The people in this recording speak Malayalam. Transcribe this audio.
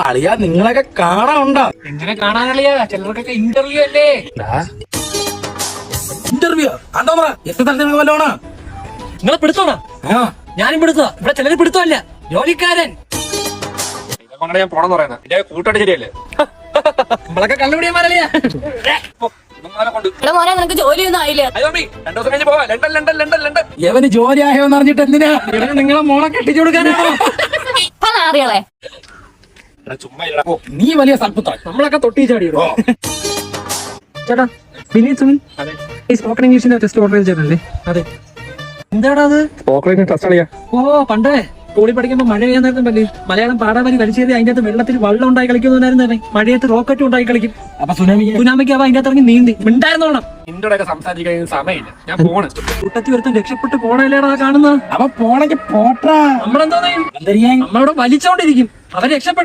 അളിയാ നിങ്ങളൊക്കെ കാണാനുണ്ടോ? എങ്ങനെ കാണാനളിയാ? ചിലർക്കൊക്കെ ഇന്റർവ്യൂ അല്ലേ? ഇന്റർവ്യൂ ആണ്ടോ പറ. എത്ര തലത്തിൽ വല്ലോണോ? നിങ്ങളെ പിടുത്തോണോ? ഞാനും പിടുത്തോ. ഇവിടെ ചിലര് പിടുത്തമല്ല, ജോലിക്കാരൻ. ഇതുകൊണ്ടാണ് ഞാൻ പോണെന്ന് പറയുന്നത്. എന്റെ കൂട്ടോട്ട് ശരിയല്ലേ? നമ്മളൊക്കെ കള്ളുപിടിയന്മാരളിയാ. മോനെ നിനക്ക് ജോലിയൊന്നും ആയില്ല. 2 ദിവസം കഴിഞ്ഞ് പോവാ. ലണ്ടൻ. എവന് ജോലി ആയോന്ന് അറിഞ്ഞിട്ട് എന്തിനാ? നിങ്ങളെ മോളെ കെട്ടിച്ചു കൊടുക്കാനാണോ? അറിയാളെ ചുമ്മാ ഇല്ലടാ. നീ വലിയ സൽപ്പുത്താൻ. നമ്മളൊക്കെ തൊട്ടി ചാടിയോ? ചേട്ടാ വിനീത് സുനിൽ ഈ സ്പോക്കൺ ഇംഗ്ലീഷിന്റെ ടെസ്റ്റ് ഓർഡർ ചെയ്തിട്ടല്ലേ? അതെ. എന്താടാ അത്? സ്പോക്കൺ ടെസ്റ്റ് കളിയാ. ഓ പണ്ടേ സ്കൂളിൽ പഠിക്കുമ്പോ മഴ പെയ്യാൻ നേരത്തും പല്ലേ മലയാളം പാടാൻ കളിച്ചത് അതിന്റെ അകത്ത് വെള്ളത്തിൽ വെള്ളം ഉണ്ടായി കളിക്കുന്നവനായിരുന്നു. മഴയത്ത് റോക്കറ്റ് ഉണ്ടായി കളിക്കും. അപ്പൊ സുനാമിക്ക് അവ അതിന്റെ അകത്ത് ഇറങ്ങി നീന്തി മിണ്ടായിരുന്നോണം. നിന്നോടൊക്കെ സംസാരിക്കാൻ സമയമില്ല. ഞാൻ പോണ്. കൂട്ടത്തി ഒരുത്തും രക്ഷപ്പെട്ട് പോണല്ലേടാ കാണുന്ന. അവ പോണെങ്കിൽ പോട്ടാ. നമ്മളെന്തോ ചെയ്യും? നമ്മളവിടെ വലിച്ചോണ്ടിരിക്കും. അവൻ രക്ഷപ്പെട്ടു.